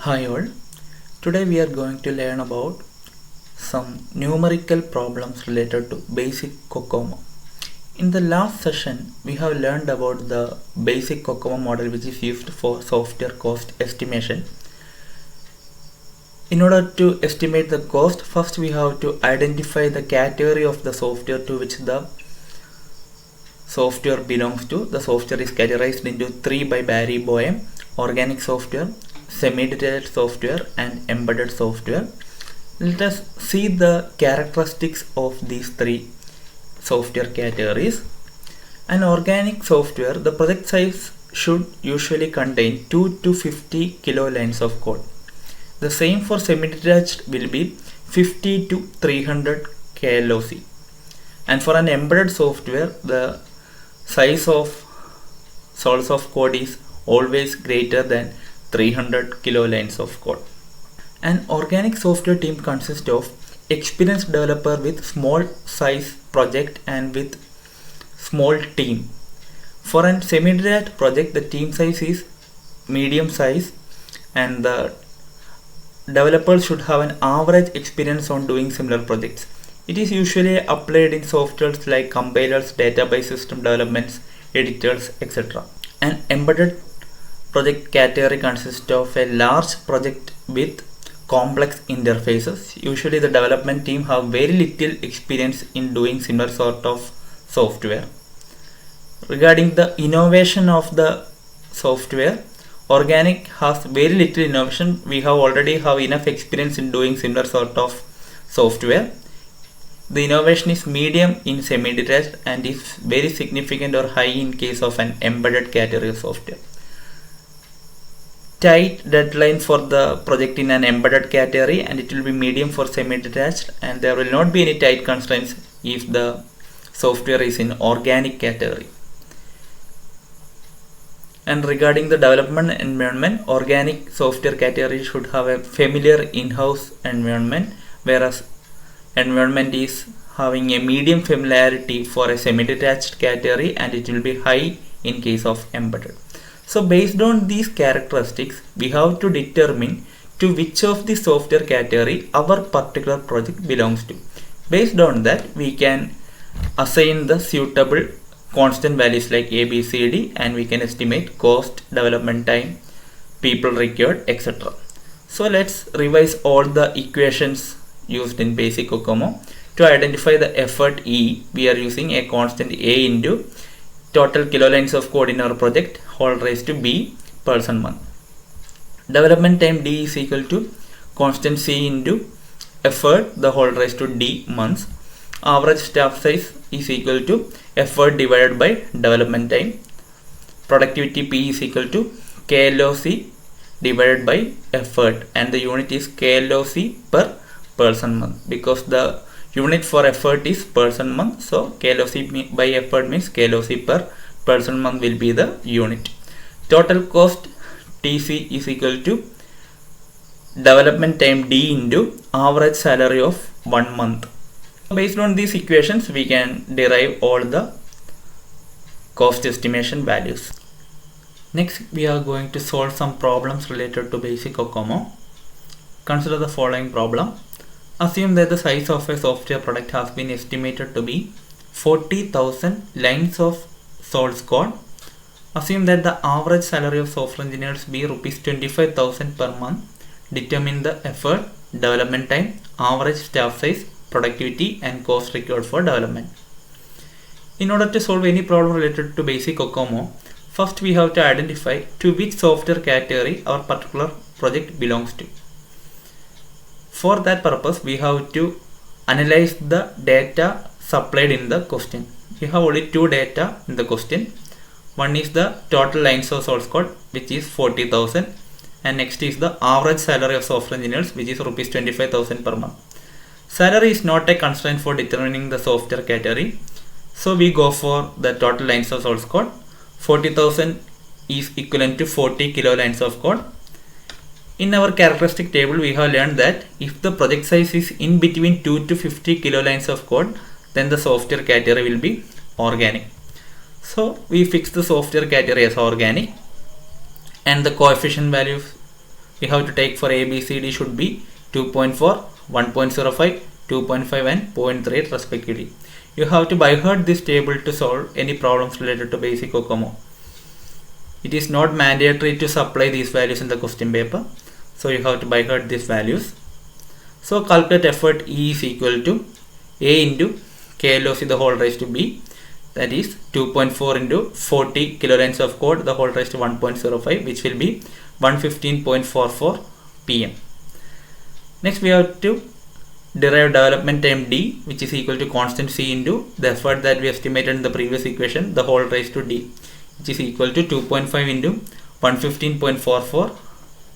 Hi all, today we are going to learn about some numerical problems related to basic COCOMO. In the last session, we have learned about the basic COCOMO model which is used for software cost estimation. In order to estimate the cost, first we have to identify the category of the software to which the software belongs to. The software is categorized into three by Barry Boehm: organic software, semi-detached software and embedded software. Let us see the characteristics of these three software categories. An organic software, the project size should usually contain 2 to 50 kilo lines of code. The same for semi-detached will be 50 to 300 KLOC. And for an embedded software, the size of source of code is always greater than 300 kilo lines of code. An organic software team consists of experienced developer with small size project and with small team. For a semi-detached project, the team size is medium size and the developers should have an average experience on doing similar projects. It is usually applied in softwares like compilers, database system developments, editors, etc. An embedded project category consists of a large project with complex interfaces. Usually the development team have very little experience in doing similar sort of software. Regarding the innovation of the software, organic has very little innovation. We already have enough experience in doing similar sort of software. The innovation is medium in semi-detached and is very significant or high in case of an embedded category of software. Tight deadline for the project in an embedded category and it will be medium for semi-detached, and there will not be any tight constraints if the software is in organic category. And regarding the development environment, organic software category should have a familiar in-house environment, whereas environment is having a medium familiarity for a semi-detached category and it will be high in case of embedded. So based on these characteristics, we have to determine to which of the software category our particular project belongs to. Based on that, we can assign the suitable constant values like A, B, C, D, and we can estimate cost, development time, people required, etc. So let's revise all the equations used in basic COCOMO. To identify the effort E, we are using a constant A into total kilolines of code in our project whole raised to B person month. Development time D is equal to constant C into effort the whole raised to D months. Average staff size is equal to effort divided by development time. Productivity P is equal to KLOC divided by effort, and the unit is KLOC per person month because the unit for effort is person month, so KLOC by effort means KLOC per person month will be the unit. Total cost TC is equal to development time D into average salary of 1 month. Based on these equations, we can derive all the cost estimation values. Next, we are going to solve some problems related to basic COCOMO. Consider the following problem. Assume that the size of a software product has been estimated to be 40,000 lines of source code. Assume that the average salary of software engineers be rupees 25,000 per month. Determine the effort, development time, average staff size, productivity and cost required for development. In order to solve any problem related to basic COCOMO, first we have to identify to which software category our particular project belongs to. For that purpose, we have to analyze the data supplied in the question. We have only two data in the question. One is the total lines of source code, which is 40,000, and next is the average salary of software engineers, which is rupees 25,000 per month. Salary is not a constraint for determining the software category, so we go for the total lines of source code. 40,000 is equivalent to 40 kilo lines of code. In our characteristic table, we have learned that if the project size is in between 2 to 50 kilo lines of code, then the software category will be organic. So we fix the software category as organic, and the coefficient values we have to take for ABCD should be 2.4, 1.05, 2.5 and 0.3 respectively. You have to by heart this table to solve any problems related to basic COCOMO. It is not mandatory to supply these values in the question paper, so you have to by heart these values. So calculate effort E is equal to A into KLOC the whole raised to B, that is 2.4 into 40 kilolines of code the whole raised to 1.05, which will be 115.44 pm. Next we have to derive development time D, which is equal to constant C into the effort that we estimated in the previous equation the whole raised to D, which is equal to 2.5 into 115.44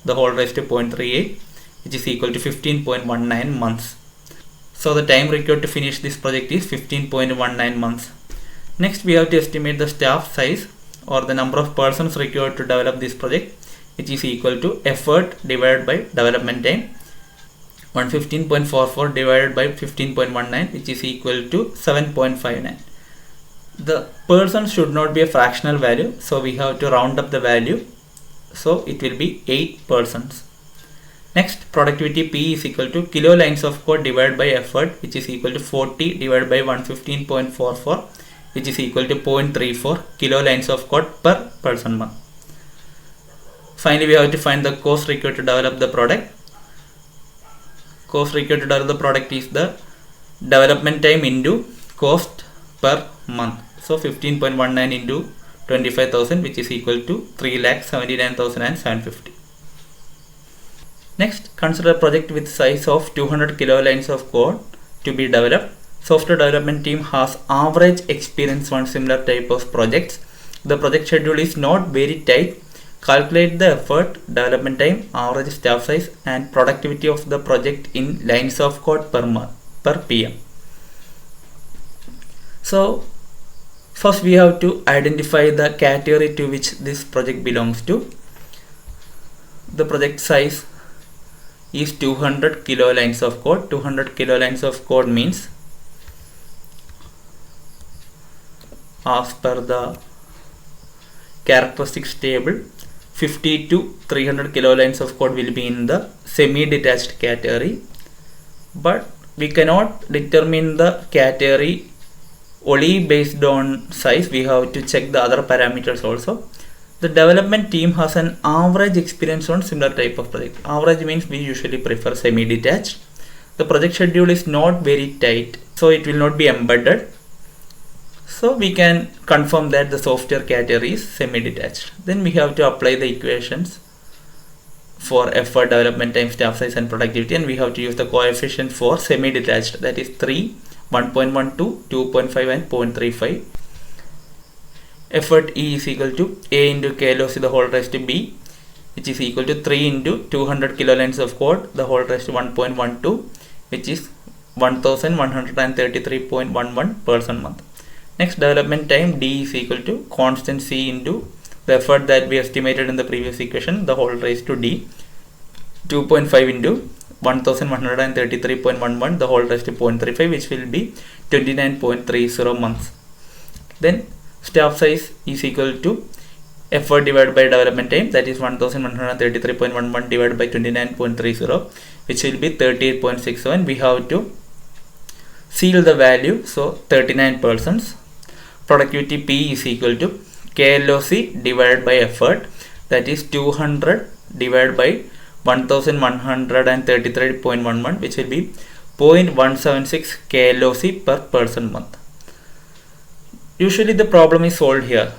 the whole raised to 0.38, which is equal to 15.19 months. So the time required to finish this project is 15.19 months. Next we have to estimate the staff size or the number of persons required to develop this project, which is equal to effort divided by development time. 115.44 divided by 15.19, which is equal to 7.59. The persons should not be a fractional value, so we have to round up the value, so it will be 8 persons. Next, productivity P is equal to kilo lines of code divided by effort, which is equal to 40 divided by 115.44, which is equal to 0.34 kilo lines of code per person month. Finally, we have to find the cost required to develop the product. Cost required to develop the product is the development time into cost per month. So 15.19 into 25,000, which is equal to 3,79,750. Next, consider a project with size of 200 kilolines of code to be developed. Software development team has average experience on similar type of projects. The project schedule is not very tight. Calculate the effort, development time, average staff size and productivity of the project in lines of code per month per PM. So first we have to identify the category to which this project belongs to. The project size is 200 kilolines of code. 200 kilolines of code means, as per the characteristics table, 50 to 300 kilolines of code will be in the semi-detached category, but we cannot determine the category only based on size. We have to check the other parameters also. The development team has an average experience on similar type of project. Average means we usually prefer semi-detached. The project schedule is not very tight, so it will not be embedded. So we can confirm that the software category is semi-detached. Then we have to apply the equations for effort, development time, staff size and productivity, and we have to use the coefficient for semi-detached, that is 3, 1.12, 2.5 and 0.35. Effort E is equal to A into KLOC the whole raised to B, which is equal to 3 into 200 kilolines of code the whole raised to 1.12, which is 1133.11 person month. Next, development time D is equal to constant C into the effort that we estimated in the previous equation the whole raised to D, 2.5 into 1133.11 the whole raised to 0.35, which will be 29.30 months. Then staff size is equal to effort divided by development time, that is 1133.11 divided by 29.30, which will be 38.67. We have to seal the value, so 39%. Productivity P is equal to KLOC divided by effort, that is 200 divided by 1133.11, which will be 0.176 KLOC per person month. Usually the problem is solved here.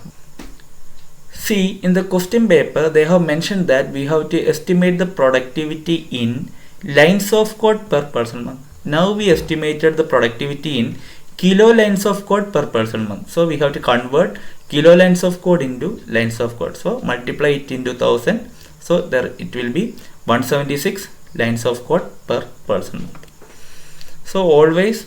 See, in the question paper they have mentioned that we have to estimate the productivity in lines of code per person month. Now we estimated the productivity in kilo lines of code per person month. So we have to convert kilo lines of code into lines of code. So multiply it into 1000. So there it will be 176 lines of code per person month. So always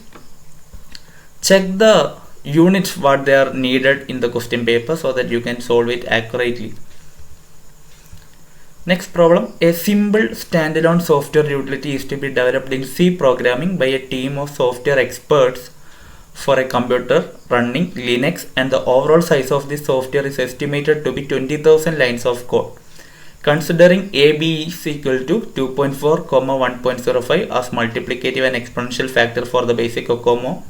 check the units what they are needed in the question paper so that you can solve it accurately. Next problem, a simple standalone software utility is to be developed in C programming by a team of software experts for a computer running Linux, and the overall size of this software is estimated to be 20,000 lines of code. Considering AB is equal to 2.4, 1.05 as multiplicative and exponential factor for the basic COCOMO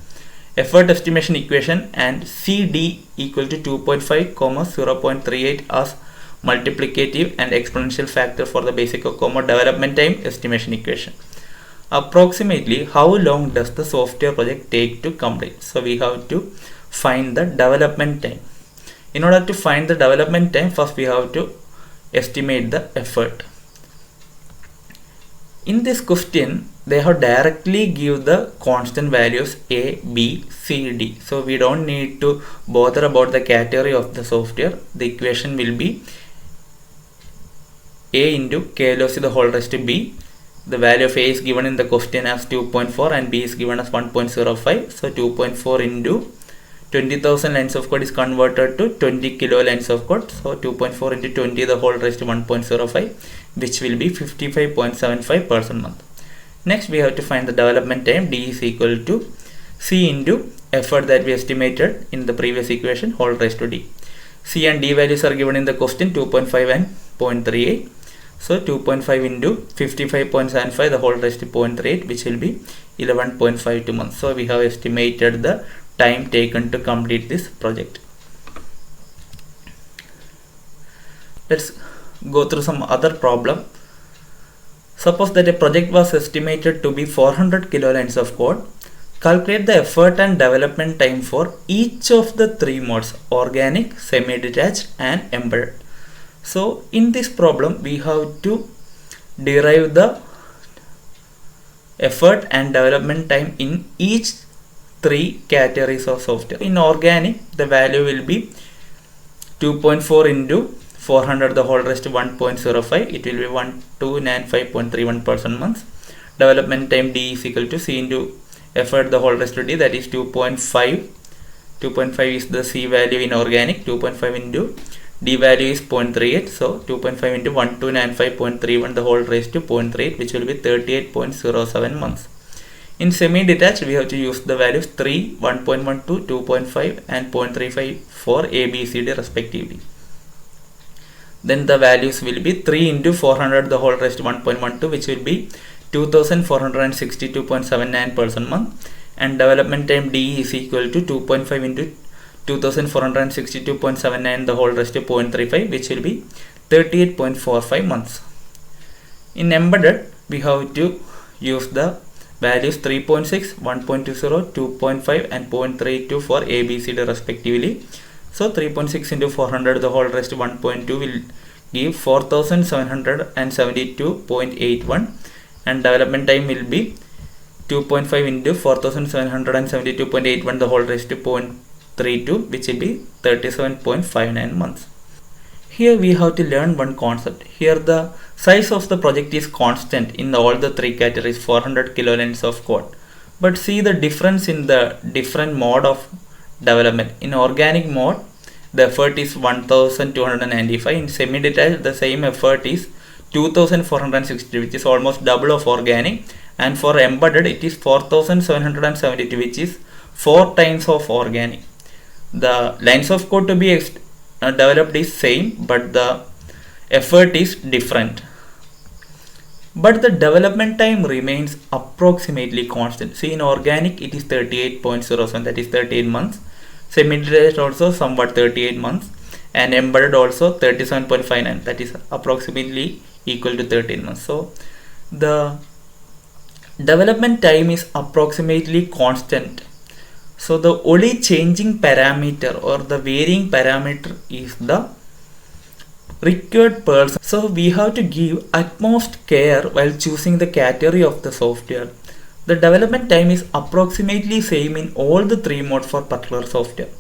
effort estimation equation, and CD equal to 2.5, 0.38 as multiplicative and exponential factor for the basic COCOMO development time estimation equation. Approximately how long does the software project take to complete? So we have to find the development time. In order to find the development time, first we have to estimate the effort. In this question, they have directly give the constant values A, B, C, D. So we don't need to bother about the category of the software. The equation will be A into K LOC the whole raised to B. The value of A is given in the question as 2.4 and B is given as 1.05. So 2.4 into 20,000 lines of code is converted to 20 kilo lines of code. So 2.4 into 20 the whole raised to 1.05, which will be 55.75 per month. Next we have to find the development time. D is equal to C into effort that we estimated in the previous equation whole raised to D. C and D values are given in the question 2.5 and 0.38. So 2.5 into 55.75 the whole raised to 0.38, which will be 11.52 months. So we have estimated the time taken to complete this project. Let's go through some other problem. Suppose that a project was estimated to be 400 kilolines of code. Calculate the effort and development time for each of the three modes: organic, semi-detached and embedded. So in this problem we have to derive the effort and development time in each three categories of software. In organic, the value will be 2.4 into 400 the whole raised to 1.05. It will be 1295.31% months. Development time D is equal to C into effort the whole raised to D, that is 2.5. 2.5 is the C value in organic. 2.5 into D value is 0.38. So 2.5 into 1295.31 the whole raised to 0.38, which will be 38.07 months. In semi-detached, we have to use the values 3, 1.12, 2.5 and 0.35 for A, B, C, D respectively. Then the values will be 3 into 400 the whole raised to 1.12, which will be 2462.79% month, and development time D is equal to 2.5 into 2462.79 the whole raised to 0.35, which will be 38.45 months. In embedded, we have to use the values 3.6, 1.20, 2.5 and 0.32 for A, B, C, D respectively. So 3.6 into 400 the whole raised to 1.2 will give 4772.81, and development time will be 2.5 into 4772.81 the whole raised to 0.32, which will be 37.59 months. Here we have to learn one concept. Here the size of the project is constant in all the three categories, 400 kilolines of code. But see the difference in the different mode of development. In organic mode, the effort is 1295. In semi-detached, the same effort is 2460, which is almost double of organic. And for embedded, it is 4772, which is 4 times of organic. The lines of code to be developed is same, but the effort is different. But the development time remains approximately constant. See, in organic it is 38.07, that is 38 months. Semi-detached also somewhat 38 months, and embedded also 37.59, that is approximately equal to 13 months. So the development time is approximately constant. So the only changing parameter or the varying parameter is the required person. So we have to give utmost care while choosing the category of the software. The development time is approximately same in all the three modes for particular software.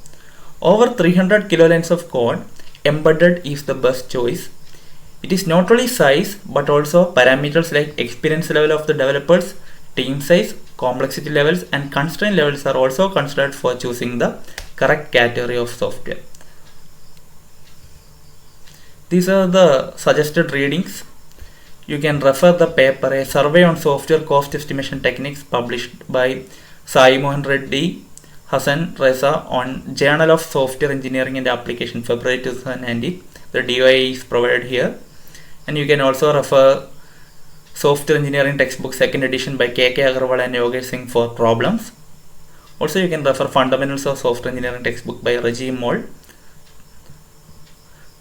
Over 300 kilolines of code, embedded is the best choice. It is not only size but also parameters like experience level of the developers, team size, complexity levels and constraint levels are also considered for choosing the correct category of software. These are the suggested readings. You can refer the paper, A Survey on Software Cost Estimation Techniques, published by Sai Mohan Reddy, Hassan Reza on Journal of Software Engineering and Application, February 2019. The DOI is provided here. And you can also refer Software Engineering Textbook 2nd edition by K.K. Agarwal and Yogesh Singh for problems. Also, you can refer Fundamentals of Software Engineering Textbook by Reggie Moll.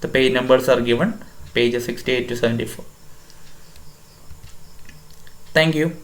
The page numbers are given, pages 68 to 74. Thank you.